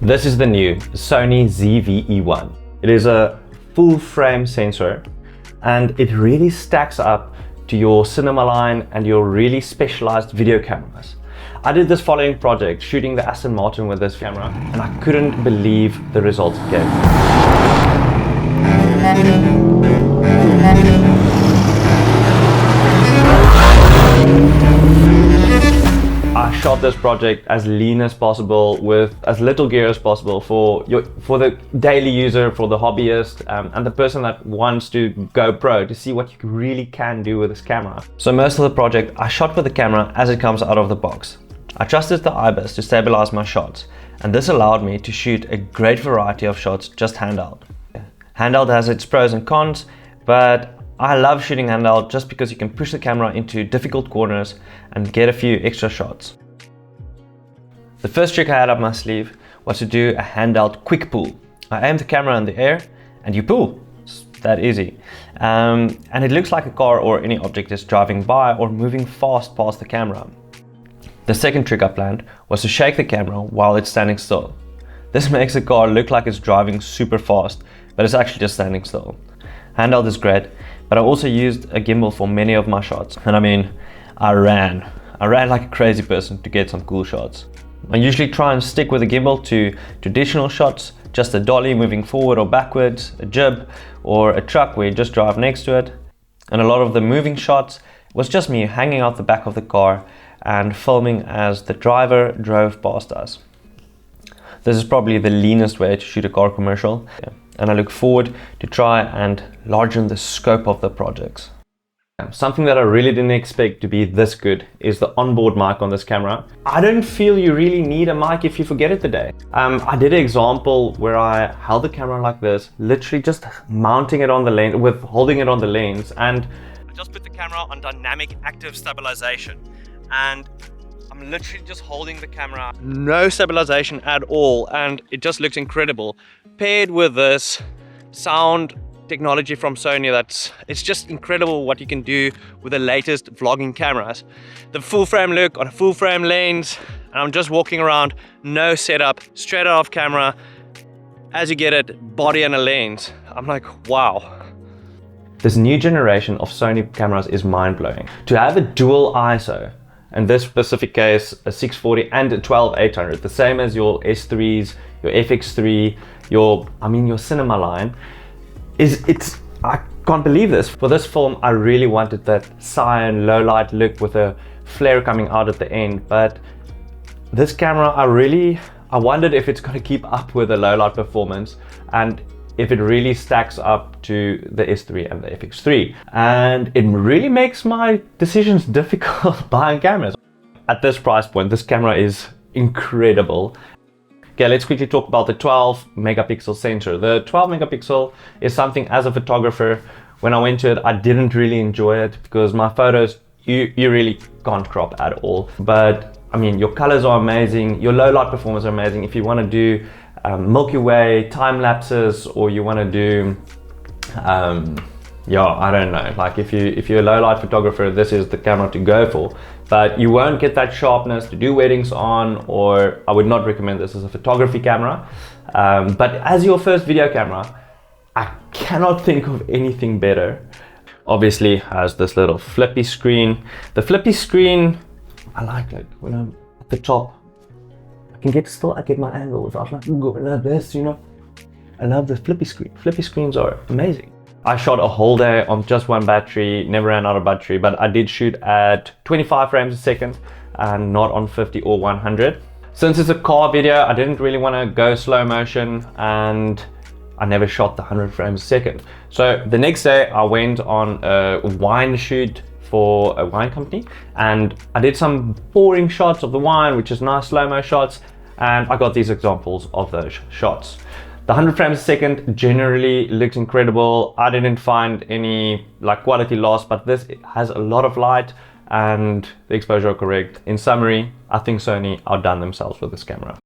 This is the new Sony ZV-E1. It is a full frame sensor and it really stacks up to your cinema line and your really specialized video cameras. I did this following project, shooting the Aston Martin with this camera, and I couldn't believe the results it gave. I shot this project as lean as possible with as little gear as possible for the daily user, for the hobbyist, and the person that wants to go pro to see what you really can do with this camera. So most of the project I shot with the camera as it comes out of the box. I trusted the IBIS to stabilize my shots, and this allowed me to shoot a great variety of shots just handheld. Handheld has its pros and cons, but I love shooting handheld just because you can push the camera into difficult corners and get a few extra shots. The first trick I had up my sleeve was to do a handheld quick pull. I aim the camera in the air and you pull. It's that easy. And it looks like a car or any object is driving by or moving fast past the camera. The second trick I planned was to shake the camera while it's standing still. This makes the car look like it's driving super fast, but it's actually just standing still. Handheld is great, but I also used a gimbal for many of my shots. And I mean, I ran like a crazy person to get some cool shots. I usually try and stick with a gimbal to traditional shots, just a dolly moving forward or backwards, a jib, or a truck where you just drive next to it. And a lot of the moving shots was just me hanging out the back of the car and filming as the driver drove past us. This is probably the leanest way to shoot a car commercial, and I look forward to try and largen the scope of the projects. Something that I really didn't expect to be this good is the onboard mic on this camera. I don't feel you really need a mic if you forget it today. I did an example where I held the camera like this, literally just mounting it on the lens, with holding it on the lens, and I just put the camera on dynamic active stabilization, and I'm literally just holding the camera, no stabilization at all, and it just looks incredible. Paired with this sound technology from Sony, it's just incredible what you can do with the latest vlogging cameras. The full frame look on a full frame lens, and I'm just walking around, no setup, straight out of camera, as you get it, body and a lens. I'm like, wow. This new generation of Sony cameras is mind-blowing. To have a dual ISO, in this specific case a 640 and a 12-800, the same as your S3s, your FX3, your cinema line, I can't believe this. For this film I really wanted that cyan low light look with a flare coming out at the end, but this camera I wondered if it's going to keep up with the low light performance and if it really stacks up to the S3 and the FX3. And it really makes my decisions difficult buying cameras. At this price point, this camera is incredible. Okay, let's quickly talk about the 12 megapixel sensor. The 12 megapixel is something, as a photographer, when I went to it, I didn't really enjoy it because my photos, you really can't crop at all. But I mean, your colors are amazing, your low light performance are amazing. If you want to do Milky Way time lapses, or you want to do I don't know, like if you're a low light photographer, this is the camera to go for. But you won't get that sharpness to do weddings on, or I would not recommend this as a photography camera. But as your first video camera, I cannot think of anything better. Obviously has this little flippy screen. The flippy screen, I like when I'm at the top, I get my angle without going like this, you know. I love the flippy screen. Flippy screens are amazing. I shot a whole day on just one battery, never ran out of battery, but I did shoot at 25 frames a second and not on 50 or 100. Since it's a car video, I didn't really want to go slow motion, and I never shot the 100 frames a second. So the next day I went on a wine shoot for a wine company, and I did some pouring shots of the wine, which is nice slow-mo shots, and I got these examples of those shots. The 100 frames a second generally looks incredible. I didn't find any quality loss, but this has a lot of light and the exposure are correct. In summary, I think Sony outdone themselves with this camera.